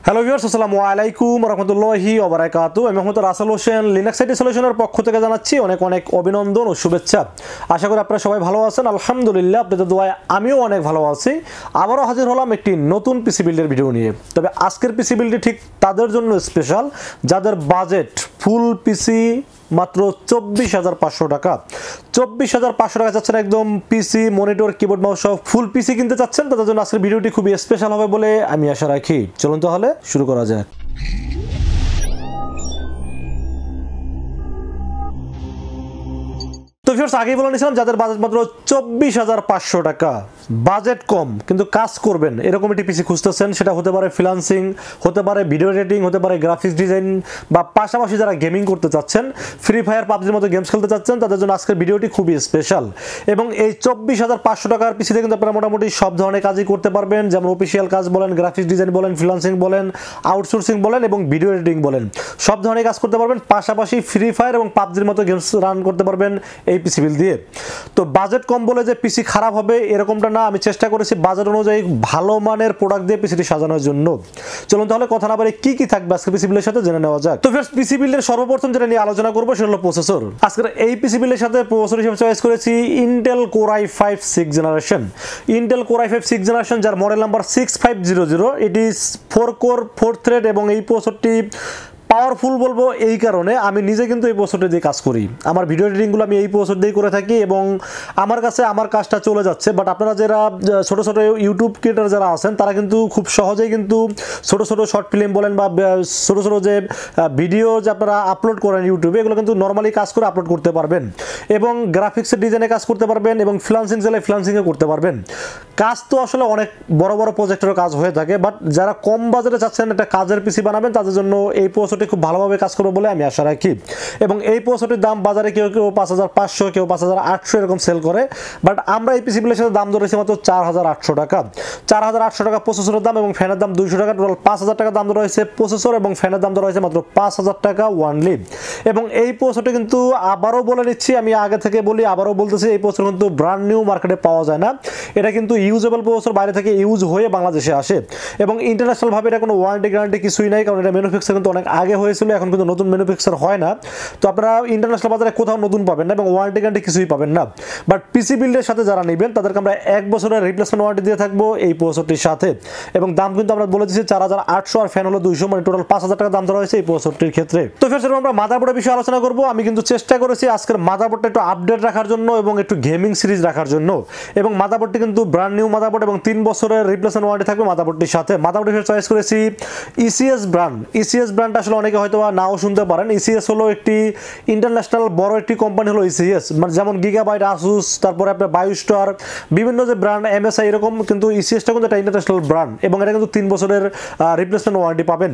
Hello viewers, আসসালামু আলাইকুম ওয়া রাহমাতুল্লাহি ওয়া বারাকাতুহু। আমি মোহাম্মদ রাসেল হোসেন লিনাক্স আইটি সলিউশনের পক্ষ থেকে জানাচ্ছি অনেক অনেক অভিনন্দন ও শুভেচ্ছা। আশা করি আপনারা সবাই ভালো আছেন। আলহামদুলিল্লাহ, আপনাদের দোয়ায় আমিও অনেক ভালো আছি। আবারও হাজির হলাম একটি নতুন পিসি বিল্ডের ভিডিও নিয়ে। তবে আজকের পিসি বিল্ডটি ঠিক তাদের জন্য স্পেশাল যাদের বাজেট ফুল পিসি মাত্র 24,500 টাকা। 24,500 টাকা চাচ্ছেন একদম পিসি, মনিটর, কিবোর্ড, মাউস সহ ফুল পিসি কিনতে চাচ্ছেন, তাদের জন্য আজকের ভিডিওটি খুবই স্পেশাল হবে বলে আমি আশা রাখি। চলুন তাহলে শুরু করা যাক। তো ভিউয়ার্স, আগেই বলে নিয়েছিলাম যাদের বাজেট মাত্র 24,500 টাকা, বাজেট কম কিন্তু কাজ করবেন এরকম একটি পিসি খুঁজতেছেন, সেটা হতে পারে ফ্রিল্যান্সিং, হতে পারে ভিডিও এডিটিং, হতে পারে গ্রাফিক্স ডিজাইন, বা পাশাপাশি যারা গেমিং করতে চাচ্ছেন, ফ্রি ফায়ার, পাবজির মতো গেমস খেলতে চাচ্ছেন, তাদের জন্য আজকের ভিডিওটি খুবই স্পেশাল। এবং এই 24,500 টাকার পিসিতে কিন্তু আপনারা মোটামুটি সব ধরনের কাজই করতে পারবেন, যেমন অফিসিয়াল কাজ বলেন, গ্রাফিক্স ডিজাইন বলেন, ফ্রিল্যান্সিং বলেন, আউটসোর্সিং বলেন এবং ভিডিও এডিটিং বলেন, সব ধরনের কাজ করতে পারবেন। পাশাপাশি ফ্রি ফায়ার এবং পাবজির মতো গেমস রান করতে পারবেন এই পিসি বিল দিয়ে। তো বাজেট কম বলে যে পিসি খারাপ হবে এরকমটা না, আমি চেষ্টা করেছি বাজেট অনুযায়ী ভালো মানের প্রোডাক্ট দিয়ে পিসিটি সাজানোর জন্য। চলুন তাহলে কথা না বলে কি কি থাকবে আজকে পিসি বিলের সাথে জেনে নেওয়া যাক। তো ফার্স্ট পিসি বিলের সর্বপ্রথম যেটা নিয়ে আলোচনা করবো সেটা হলো প্রসেসর। আজকের এই পিসি বিলের সাথে প্রসেসর হিসেবে চয়েস করেছি Intel core i5 6th generation. Intel core i5 6th generation, যার মডেল নাম্বার 6500। এটি 4 কোর 4 থ্রেড এবং এই প্রসেসরটি পাওয়ারফুল বলবো এই কারণে আমি নিজে কিন্তু এই প্রসেসর দিয়ে কাজ করি। আমার ভিডিও এডিটিংগুলো আমি এই প্রসেসর দিয়ে করে থাকি এবং আমার কাছে আমার কাজটা চলে যাচ্ছে। বাট আপনারা যারা ছোটো ছোটো ইউটিউব ক্রিয়েটার যারা আছেন তারা কিন্তু খুব সহজেই কিন্তু ছোটো ছোটো শর্ট ফিল্ম বলেন বা ছোটো ছোটো যে ভিডিও যে আপনারা আপলোড করেন ইউটিউবে, এগুলো কিন্তু নর্মালি কাজ করে আপলোড করতে পারবেন এবং গ্রাফিক্সের ডিজাইনে কাজ করতে পারবেন এবং ফ্রিল্যান্সিং চাইলে ফ্রিল্যান্সিংয়ে করতে পারবেন। কাজ তো আসলে অনেক বড় বড় প্রজেক্টেরও কাজ হয়ে থাকে, বাট যারা কম বাজেটে চাচ্ছেন একটা কাজের পিসি বানাবেন তাদের জন্য এই প্রসেসরটি খুব ভালোভাবে কাজ করবে বলে আমি আশা রাখি। এবং এই প্রসেসরটির দাম বাজারে কেউ কেউ 5,500, কেউ 5,800 এরকম সেল করে, বাট আমরা এই পিসি বিলের সাথে দাম ধরেছি মাত্র 4,800 টাকা। 4,800 টাকা প্রসেসরের দাম এবং ফ্যানের দাম 200 টাকা, টোটাল 5,000 টাকা দাম ধরা হয়েছে প্রসেসর এবং ফ্যানের দাম ধরা হয়েছে মাত্র 5,000 টাকা ওয়ানলি। এবং এই প্রসেসরটি কিন্তু আবারও বলে নিচ্ছি, আমি আগে থেকে বলি আবারও বলতেছি, এই প্রসেসর কিন্তু ব্র্যান্ড নিউ মার্কেটে পাওয়া যায় না। এটা কিন্তু ইউজেবল প্রসেসর, বাইরে থেকে ইউজ হয়ে বাংলাদেশে আসে এবং ইন্টারন্যাশনাল ভাবে এটা কোনো ওয়ারেন্টি গ্যারান্টি কিছুই নাই, কারণ এটা ম্যানুফ্যাকচার কিন্তু অনেক আগে হয়েছিল, এখন কিন্তু নতুন ম্যানুফ্যাকচার হয় না। তো আপনারা ইন্টারন্যাশনাল বাজারে কোথাও নতুন পাবেন না এবং ওয়ারেন্টি গ্যারান্টি কিছুই পাবেন না। বাট পিসি বিল্ডের সাথে যারা নেবেন তাদেরকে আমরা 1 বছরের রিপ্লেসমেন্ট ওয়ারেন্টি দিয়ে থাকবো এই প্রসেসরটির সাথে। এবং দাম কিন্তু আমরা বলে দিচ্ছি 4,800 আর ফ্যান হলো 200, মানে টোটাল 5,000 টাকা দাম ধরা হয়েছে এই প্রসেসরটির ক্ষেত্রে। তো ফের আমরা মাদারবোর্ডের বিষয়ে আলোচনা করবো। আমি কিন্তু চেষ্টা করেছি আজকের মাদারবোর্ডটা একটু আপডেট রাখার জন্য এবং একটু গেমিং সিরিজ রাখার জন্য। এবং মাদারবোর্ডটি কিন্তু ব্র্যান্ড নিউ মাদারবোর্ড এবং 3 বছরের রিপ্লেসমেন্ট ওয়ারেন্টি থাকবে মাদারবোর্ডটির সাথে। মাদারবোর্ডের চয়েস করেছি ECS ব্র্যান্ড। ECS ব্র্যান্ড আসলে অনেকে হয়তো নাও শুনতে পারেন। ECS হলো একটি ইন্টারন্যাশনাল বড় একটি কোম্পানি হলো ECS, মানে যেমন গিগাবাইট, আসুস, তারপরে আপনার বায়োস্টার, বিভিন্ন যে ব্র্যান্ড, MSI, এরকম কিন্তু ECSটা কিন্তু একটা ইন্টারন্যাশনাল ব্র্যান্ড এবং এটা কিন্তু 3 বছরের রিপ্লেসমেন্ট ওয়ারেন্টি পাবেন।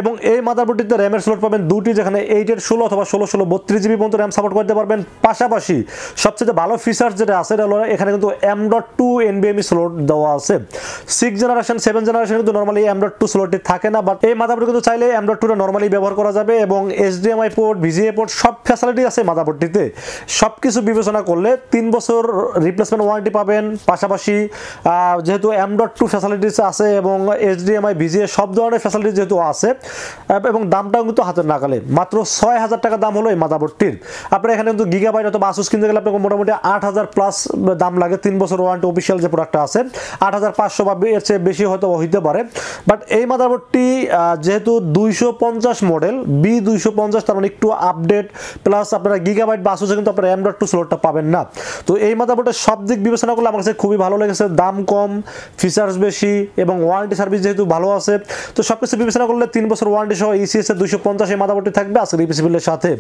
এবং এই মাদারবোর্ডটিতে র্যামের স্লট পাবেন 2টি, যেখানে 8/16 অথবা 16/16 32GB পর্যন্ত র্যাম সাপোর্ট করতে পারবেন। পাশাপাশি সবচেয়ে ভালো ফিচার্স যেটা আছে এটা হলো এখানে কিন্তু M.2 NVMe স্লট দেওয়া আছে। 6 জেনারেশন 7 জেনারেশন কিন্তু নর্মালি M.2 স্লটটি থাকে না, বাট এই মাদারবোর্ড কিন্তু চাইলে M.2টা নর্মালি ব্যবহার করা যাবে এবং HDMI পোর্ট, VGA পোর্ট সব ফ্যাসিলিটি আছে মাদারবোর্ডটিতে। সব কিছু বিবেচনা করলে 3 বছর রিপ্লেসমেন্ট ওয়ারেন্টি পাবেন। পাশাপাশি যেহেতু M.2 ফ্যাসিলিটিস আছে এবং HDMI, VGA সব ধরনের ফ্যাসিলিটি যেহেতু আছে এবং দামটাও কিন্তু হাতের নাগালে, মাত্র 6,000 টাকা দাম হলো এই মাদারবোর্ডটির। আপনার এখানে কিন্তু গিগাবাইট অথবা আসুস কিনতে গেলে আপনাকে মোটামুটি 8,000 প্লাস দাম লাগে। 3 বছর ওয়ারেন্টি অফিসিয়াল যে প্রোডাক্টটা আছে 8,500 বা এর চেয়ে বেশি হয়তো হইতে পারে। বাট এই মাদারবোর্ডটি যেহেতু 250 মডেল B250, তার মানে একটু আপডেট, প্লাস আপনারা গিগাবাইট বা আসুসে কিন্তু আপনারা M.2 স্লটটা পাবেন না। তো এই মাদারবোর্ডের সব দিক বিবেচনা করলে আমার কাছে খুবই ভালো লেগেছে। দাম কম, ফিচার্স বেশি এবং ওয়ারেন্টি সার্ভিস যেহেতু ভালো আছে, তো সব কিছু বিবেচনা করলে 3 বছর ওয়ারেন্টি সহ ECS 250 এই মাদারবোর্ডটি থাকবে আজকের এই পিসি বিলের সাথে।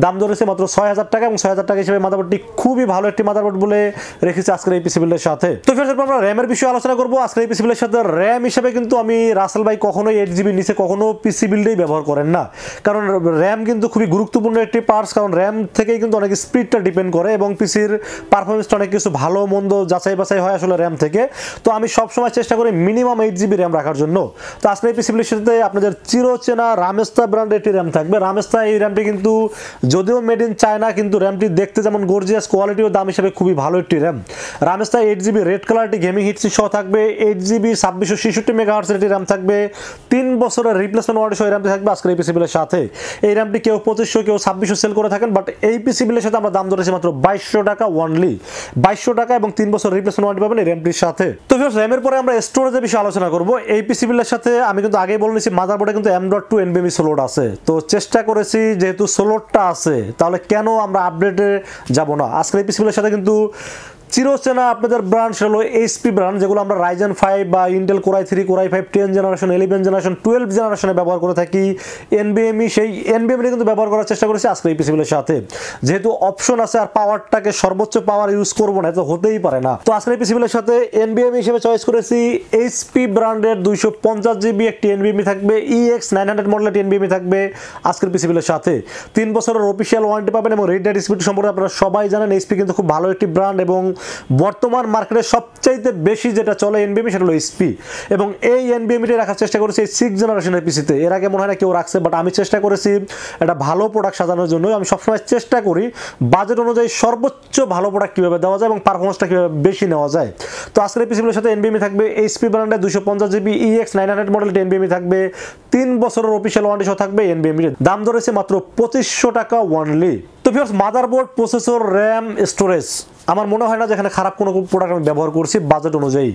দাম ধরেছে মাত্র 6,000 টাকা এবং 6,000 টাকা হিসেবে মাদারবোর্ডটি খুবই ভালো একটি মাদারবোর্ড বলে রেখেছি আজকের এই পিসি বিলের সাথে। তো ফের আমরা র্যামের বিষয়ে আলোচনা করবো আজকের এই পিসি বিলের সাথে। র্যাম হিসেবে কিন্তু আমি রাসেল ভাই কখনোই 8GB নিচে কখনো পিসি বিল্ডেই ব্যবহার করেন না, কারণ র্যাম কিন্তু খুবই গুরুত্বপূর্ণ একটি পার্টস, কারণ র্যাম থেকেই কিন্তু অনেক স্পিডটা ডিপেন্ড করে এবং পিসির পারফরমেন্সটা অনেক কিছু ভালো মন্দ যাচাই বাছাই হয় আসলে র্যাম থেকে। তো আমি সবসময় চেষ্টা করি মিনিমাম 8GB র্যাম রাখার জন্য। তো আজকে এই পিসিগুলির সাথে আপনাদের চিরচেনা রামেস্তা ব্র্যান্ডের একটি র্যাম থাকবে। রামেস্তা এই র্যামটি কিন্তু যদিও মেড ইন চায়না, কিন্তু র্যামটি দেখতে যেমন গর্জিয়াস, কোয়ালিটি ও দাম হিসেবে খুবই ভালো একটি র্যাম। রামেস্তা 8GB রেড কালারটি গেমিং হিটসিং সহ থাকবে, 8GB 2666 মেগাহার্টজের একটি র্যাম থাকবে, 3 বছরের রিপ্লেসমেন্ট ওয়ারেন্টি সহ র্যামটি থাকবে আজকের এই পিসিগুলির সাথে। এই র্যামটি কেউ 2500 কেউ 2600 সেল করে থাকেন, বাট এই পিসিগুলির সাথে আমরা দাম ধরেছি মাত্র 2200 টাকা অনলি, 2200 টাকা এবং 3 বছর রিপ্লেসমেন্ট ওয়ারেন্টি পাবেন এই র্যামটির সাথে। তো ভিউয়ার্স, র্যামের পরে আমরা স্টোরেজের বিষয়ে আলোচনা করব। এই পিসিগুলির সাথে আমি কিন্তু আগেই বলে নিয়েছি মাদারবোর্ডে কিন্তু M.2 NVMe স্লট আছে। তো চেষ্টা করেছি যেহেতু স্লটটা আছে তাহলে কেন আমরা আপডেটে যাব না। আজকের এই পিসিগুলির সাথে কিন্তু চিরচেনা আপনাদের ব্র্যান্ড সেটা হলো এইচপি ব্র্যান্ড, যেগুলো আমরা রাইজেন 5 বা Intel core i3 core i5 10 generation 11 generation 12 জেনারেশনে ব্যবহার করে থাকি। NVMe সেই NVMe কিন্তু ব্যবহার করার চেষ্টা করেছি আজকের এই পিসিগুলোর সাথে, যেহেতু অপশন আছে আর পাওয়ারটাকে সর্বোচ্চ পাওয়ার ইউজ করবো না, তো হতেই পারে না। তো আজকের এই পিসিগুলোর সাথে NVMe হিসেবে চয়েস করেছি এইচপি ব্র্যান্ডের 250GB একটি NVMe থাকবে, EX900 মডেলের NVMe থাকবে আজকের পিসিগুলোর সাথে। 3 বছরের অফিসিয়াল ওয়ারেন্টি পাবেন এবং রিড রাইট স্পিড সম্পর্কে আপনারা সবাই জানেন। এইচপি কিন্তু খুব ভালো একটি ব্র্যান্ড এবং বর্তমান মার্কেটে সবচাইতে বেশি যেটা চলে NVMe সেটা হলো এইচপি, এবং এই NVMe রাখার চেষ্টা করেছি 6 জেনারেশনের পিসিতে। এর আগে মনে হয় না কেউ রাখছে, বাট আমি চেষ্টা করেছি একটা ভালো প্রোডাক্ট সাজানোর জন্য। আমি সবসময় চেষ্টা করি বাজেট অনুযায়ী সর্বোচ্চ ভালো প্রোডাক্ট কীভাবে দেওয়া যায় এবং পারফরমেন্সটা কীভাবে বেশি নেওয়া যায়। তো আজকের এই পিসিগুলোর সাথে NVMe থাকবে এইচপি ব্র্যান্ডের 250GB EX900 মডেলের NVMe থাকবে, 3 বছরের অফিসিয়াল ওয়ারেন্টি সহ থাকবে NVMe। দাম ধরেছে মাত্র 2500 টাকা অনলি। তো viewers, motherboard, processor, RAM, storage, আমার মনে হয় না যেখানে খারাপ কোনো প্রোডাক্ট আমি ব্যবহার করছি বাজেট অনুযায়ী।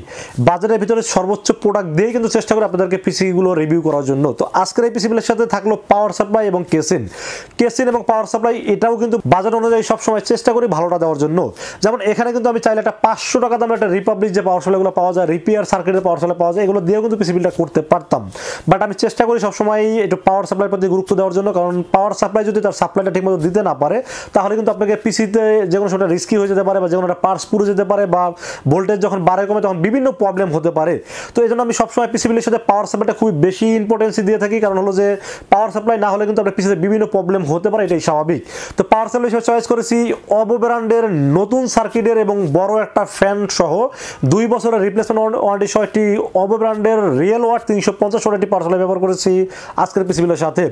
বাজেটের ভিতরে সর্বোচ্চ প্রোডাক্ট দিয়ে কিন্তু চেষ্টা করি আপনাদেরকে পিসিগুলো রিভিউ করার জন্য। তো আজকের এই পিসিগুলোর সাথে থাকলো পাওয়ার সাপ্লাই এবং কেসিন এবং পাওয়ার সাপ্লাই, এটাও কিন্তু বাজেট অনুযায়ী সবসময় চেষ্টা করি ভালোটা দেওয়ার জন্য। যেমন এখানে কিন্তু আমি চাইলে একটা 500 টাকা দামের একটা রিপাবলিক যে পাওয়ার সাপ্লাইগুলো পাওয়া যায়, রিপিয়ার সার্কিটের পাওয়ার সাপ্লাই পাওয়া যায়, এগুলো দিয়েও কিন্তু পিসিবিলটা করতে পারতাম, বাট আমি চেষ্টা করি সবসময় একটু পাওয়ার সাপ্লাইয়ের প্রতি গুরুত্ব দেওয়ার জন্য, কারণ পাওয়ার সাপ্লাই যদি তার সাপ্লাইটা ঠিকমতো দিতে না পারে তাহলে কিন্তু আপনাকে পিসিতে যে কোনো সময় রিস্কি হয়ে যেতে পারে বা যে কোনো একটা পার্স পুরো যেতে পারে বা ভোল্টেজ যখন বাড়ে কমে তখন বিভিন্ন প্রবলেম হতে পারে। তো এই জন্য আমি সবসময় পিসিবিলির সাথে পাওয়ার সাপ্লাইটা খুবই বেশি ইম্পর্টেন্সি দিয়ে থাকি, কারণ হলো যে পাওয়ার সাপ্লাই না হলে কিন্তু আপনার পিসিতে বিভিন্ন প্রবলেম হতে পারে, এটাই স্বাভাবিক। তো পাওয়ার সাপ্লাই হিসেবে চয়েস করেছি অবো ব্র্যান্ডের নতুন সার্কিটের এবং বড় একটা ফ্যান সহ 2 বছরের রিপ্লেসমেন্ট ওয়ারেন্টি সহ একটি অবো ব্র্যান্ডের রিয়েল ওয়াট 350 ওয়াট একটি পাওয়ার সাপ্লাই ব্যবহার করেছি আজকের পিসিবিলের সাথে।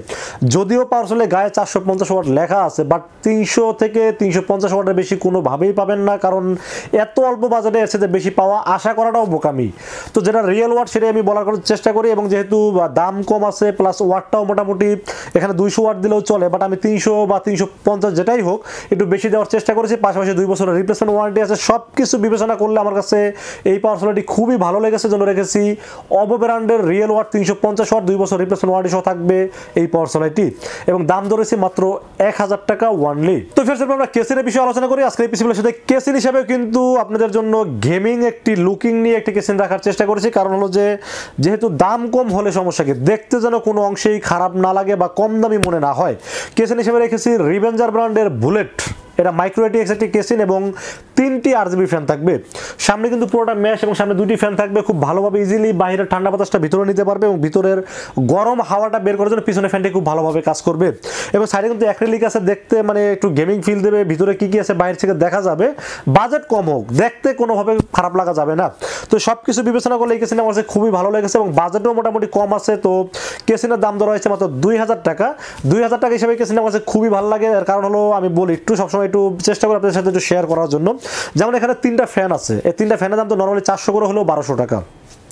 যদিও পাওয়ার সাপ্লাই গায়ে 450 ওয়াট লেখা আছে, বাট 300 থেকে 350 ওয়াটের বেশি কোনোভাবেই পাবেন না, কারণ এত অল্প বাজেটে এর সাথে বেশি পাওয়া আশা করাটাও বোকামি। তো যেটা রিয়েল ওয়াট সেটাই আমি বলার চেষ্টা করি, এবং যেহেতু দাম কম আছে প্লাস ওয়াটটাও মোটামুটি এখানে 200 ওয়াট দিলেও চলে, বাট আমি 300 বা 350 যেটাই হোক একটু বেশি দেওয়ার চেষ্টা করেছি। পাশাপাশি 2 বছরের রিপ্লেসমেন্ট ওয়ারেন্টি আছে। সব কিছু বিবেচনা করলে আমার কাছে এই পাওয়ার সাপ্লাইটি খুবই ভালো লেগেছে, জন্য রেখেছি অবো ব্র্যান্ডের রিয়েল ওয়াট 350 ওয়াট 2 বছর রিপ্লেসমেন্ট ওয়ারেন্টি সহ থাকবে এই পাওয়ার সাপ্লাইটি, এবং দাম ধরেছি মাত্র 1000 টাকা অনলি। তো ফের আমরা কেসিনের বিষয়ে আলোচনা করি। আজকে এই পিসিগুলোর সাথে কেসিন হিসাবে কিন্তু আপনাদের জন্য গেমিং একটি লুকিং নিয়ে একটি কেসিন রাখার চেষ্টা করেছি, কারণ হলো যে যেহেতু দাম কম হলে সমস্যা কি, দেখতে যেন কোনো অংশেই খারাপ না লাগে বা কম দামি মনে না হয়। কেসিন হিসেবে রেখেছি রিভেঞ্জার ব্র্যান্ডের বুলেট, এটা মাইক্রো ATX একটি কেসিন এবং 3টি RGB ফ্যান থাকবে। সামনে কিন্তু পুরোটা ম্যাশ এবং সামনে 2টি ফ্যান থাকবে, খুব ভালোভাবে ইজিলি বাইরের ঠান্ডা বাতাসটা ভিতরে নিতে পারবে এবং ভিতরের গরম হাওয়াটা বের করার জন্য পিছনে ফ্যানটি খুব ভালোভাবে কাজ করবে। এবং সাইডে কিন্তু অ্যাক্রিলিক আছে, দেখতে মানে একটু গেমিং ফিল দেবে, ভিতরে কি কি আছে বাইরে থেকে দেখা যাবে। বাজেট কম হোক, দেখতে কোনোভাবে খারাপ লাগা যাবে না। তো সব কিছু বিবেচনা করলে এই কেসিনটা আমার কাছে খুবই ভালো লেগেছে এবং বাজেটও মোটামুটি কম আছে। তো কেসিনের দাম ধরা হয়েছে মাত্র 2000 টাকা। 2000 টাকা হিসাবে কেসিনটা আমার কাছে খুবই ভালো লাগে। এর কারণ হলো আমি বলি একটু সবসময় একটু চেষ্টা করি আপনাদের সাথে একটু শেয়ার করার জন্য। যেমন এখানে 3টা ফ্যান আছে, এই 3টা ফ্যানের দাম তো নর্মালি 400 করে হলেও 1200 টাকা,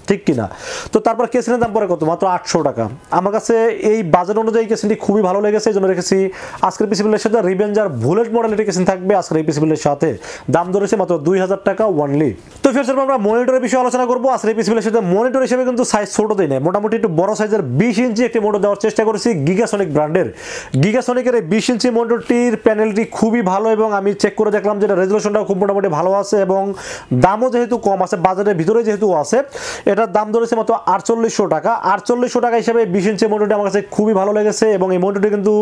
ঠিক কিনা? তো তারপর কেসিনের দাম পরে কত, মাত্র 800 টাকা। আমার কাছে এই বাজেট অনুযায়ী কেসিনটি খুবই ভালো লেগেছে, এই জন্য রেখেছি আজকের পিসিবিলের সাথে রিভেঞ্জার বুলেট মডেলের কেসিন থাকবে আজকের এই পিসিবিলের সাথে। দাম ধরেছে মাত্র 2000 টাকা অনলি। তো ফের আমরা মনিটরের বিষয়ে আলোচনা করবো। আজকের এই পিসিবিলের সাথে মনিটর হিসেবে কিন্তু সাইজ ছোট দেয় না, মোটামুটি একটু বড় সাইজের 20 ইঞ্চি একটি মনিটর দেওয়ার চেষ্টা করেছি গিগাসনিক ব্র্যান্ডের। গিগাসনিকের এই 20 ইঞ্চি মনিটরটির প্যানেলটি খুবই ভালো এবং আমি চেক করে দেখলাম যে রেজলিউশনটাও খুব মোটামুটি ভালো আছে এবং দামও যেহেতু কম আছে, বাজারের ভিতরে যেহেতু আছে, এটার দাম ধরেছে মাত্র 4800 টাকা। 4800 টাকা হিসেবে 20 ইঞ্চি মনিটরটি আমার কাছে খুবই ভালো লেগেছে এবং এই মনিটরটি কিন্তু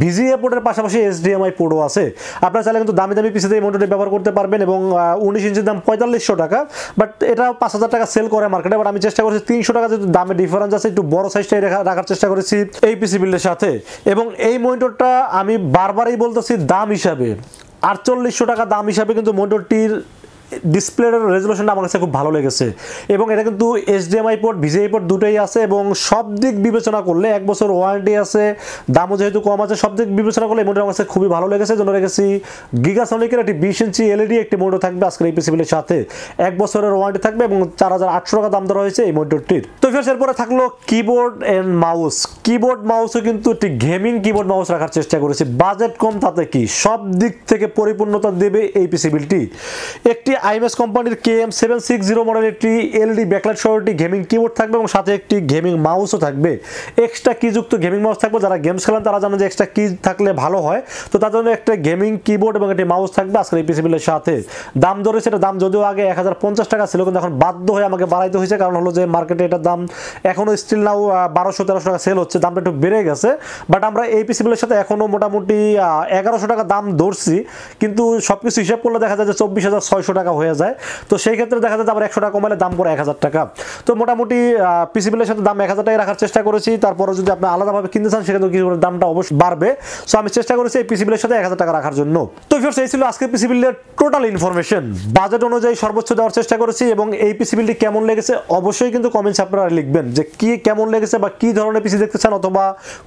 VGA পোর্টের পাশাপাশি HDMI পোর্টও আছে। আপনারা চাইলে কিন্তু দামি পিসিতে এই মনিটরটি ব্যবহার করতে পারবেন এবং 19 ইঞ্চির দাম 4500 টাকা, বাট এটা 5000 টাকা সেল করে মার্কেটে। বাট আমি চেষ্টা করেছি 300 টাকা যেহেতু দামে ডিফারেন্স আছে, একটু বড় সাইজটাই রাখার চেষ্টা করেছি এই পিসি বিল্ডের সাথে। এবং এই মনিটরটা আমি বারবারই বলতেছি, দাম হিসাবে 4800 টাকা দাম হিসাবে কিন্তু মনিটরটির ডিসপ্লের রেজলিউশনটা আমার কাছে খুব ভালো লেগেছে এবং এটা কিন্তু HDMI পোর্ট VGA পোর্ট দুটোই আছে এবং সব দিক বিবেচনা করলে 1 বছর ওয়ারেন্টি আছে, দামও যেহেতু কম আছে, সব দিক বিবেচনা করলে এই মনিটর আমার কাছে খুবই ভালো লেগেছে। জন্য রেখেছি গিগাসনিকের একটি 20 ইঞ্চি LED একটি মনিটর থাকবে আজকের এই পিসিবিলের সাথে, 1 বছরের ওয়ারেন্টি থাকবে এবং 4800 টাকা দাম ধরা হয়েছে এই মনিটরটির। তো ফির এরপরে থাকলো কিবোর্ড এন্ড মাউস। কিবোর্ড মাউসও কিন্তু একটি গেমিং কিবোর্ড মাউস রাখার চেষ্টা করেছি, বাজেট কম তাতে কি, সব দিক থেকে পরিপূর্ণতা দেবে এই পিসিবিলটি। একটি Imice কোম্পানির KM760 মডেলের একটি LED ব্যাকলাইট সহ একটি গেমিং কিবোর্ড থাকবে এবং সাথে একটি গেমিং মাউসও থাকবে, এক্সট্রা কিযুক্ত গেমিং মাউস থাকবে। যারা গেমস খেলেন তারা জানেন যে এক্সট্রা কি থাকলে ভালো হয়, তো তার জন্য একটা গেমিং কিবোর্ড এবং একটি মাউস থাকবে আজকের এই পিসিবিলের সাথে। দাম ধরেছে, এটা দাম যদিও আগে 1050 টাকা ছিল, কিন্তু এখন বাধ্য হয়ে আমাকে বাড়াইতে হয়েছে, কারণ হলো যে মার্কেটে এটার দাম এখনো স্টিল নাও 1200-1300 টাকা সেল হচ্ছে, দামটা একটু বেড়ে গেছে। বাট আমরা এই পিসিবিলের সাথে এখনো মোটামুটি 1100 টাকা দাম ধরছি, কিন্তু সবকিছু হিসাব করলে দেখা যায় যে 24600 টাকা হয়ে যায়। তো সেই ক্ষেত্রে দেখা যায় আবার 100 টাকা কমালে দাম পড়ে 1000 টাকা। তো মোটামুটি পিসিবিলের সাথে দাম 1000 টাকা রাখার চেষ্টা করেছি। তারপরে যদি আপনি আলাদাভাবে কিনতে চান সেক্ষেত্রে কিছু দামটা অবশ্যই বাড়বে। সো আমি চেষ্টা করেছি এই পিসিবিলের সাথে 1000 টাকা রাখার জন্য। তো ফিরস এই ছিল আজকের পিসিবিলের টোটাল ইনফরমেশন, বাজেট অনুযায়ী সর্বোচ্চ দেওয়ার চেষ্টা করেছি এবং এই পিসিবিলটি কেমন লেগেছে অবশ্যই কিন্তু কমেন্টস আপনারা লিখবেন যে কি কেমন লেগেছে বা কি ধরনের পিসি দেখতে চান অথবা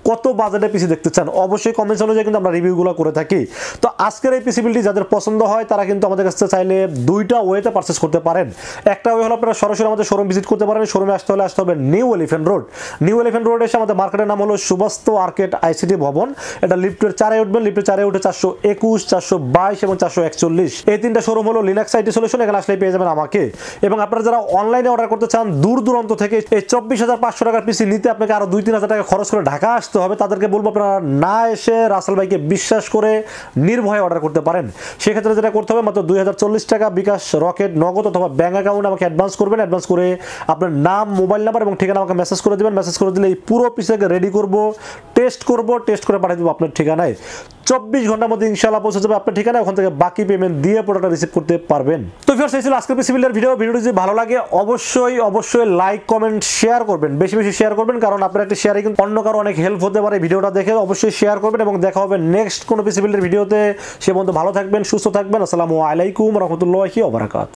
কত বাজেটে পিসি দেখতে চান, অবশ্যই কমেন্টস অনুযায়ী কিন্তু আমরা রিভিউগুলো করে থাকি। তো আজকের এই পিসিবিলটি যাদের পছন্দ হয় তারা কিন্তু আমাদের কাছে চাইলে দুইটা ওয়েতে পারচেজ করতে পারেন। একটা ওয়ে হলো আপনারা সরাসরি আমাদের শোরুম ভিজিট করতে পারেন। শোরুমে আসতে হবে new elephant road. New elephant road এসে আমাদের মার্কেটের নাম হলো সুবাস্তু আর্কেড ICT ভবন। এটা লিফটের 4-এ উঠবেন, লিফটের 4-এ উঠে 421, 422 এবং 441 এই তিনটা শোরুম হলো লিনাক্স IT সলিউশন। এখানে আসলে পেয়ে যাবেন আমাকে। এবং আপনারা যারা অনলাইনে অর্ডার করতে চান দূর দূরান্ত থেকে এই 24500 টাকার পিসি নিতে আপনাকে আরো 2-3000 টাকা খরচ করে ঢাকা আসতে হবে, তাদেরকে বলবো আপনারা না এসে রাসেল ভাইকে বিশ্বাস করে নির্ভয়ে অর্ডার করতে পারেন। সেক্ষেত্রে যেটা করতে হবে মাত্র 2040 টাকা বিকাশ, রকেট, নগদ অথবা ব্যাংক অ্যাকাউন্টে আমাকে অ্যাডভান্স করবেন। অ্যাডভান্স করে আপনার নাম, মোবাইল নাম্বার এবং ঠিকানা আমাকে মেসেজ করে দিবেন। মেসেজ করে দিলে এই পুরো পিসটাকে রেডি করব, টেস্ট করে পাঠিয়ে দেবো আপনার ঠিকানায়। 24 ঘন্টার মধ্যে ইনশাআল্লাহ পৌঁছে যাবে আপনার ঠিকানায়। ওখান থেকে বাকি পেমেন্ট দিয়ে প্রোডাক্টটা রিসিভ করতে পারবেন। তো ভিউয়ার্স এই ছিল আজকের পিসিবিলের ভিডিওটি যদি ভালো লাগে অবশ্যই লাইক, কমেন্ট, শেয়ার করবেন, বেশি শেয়ার করবেন, কারণ আপনার একটা শেয়ারে কিন্তু অন্য কারো অনেক হেল্প হতে পারে। ভিডিওটা দেখে অবশ্যই শেয়ার করবেন এবং দেখা হবে নেক্সট কোনো পিসিবিলের ভিডিওতে। সে পর্যন্ত ভালো থাকবেন, সুস্থ থাকবেন। আসসালামু আলাইকুম ওয়া রাহমাতুল্লাহি ওয়া বারাকাতুহু।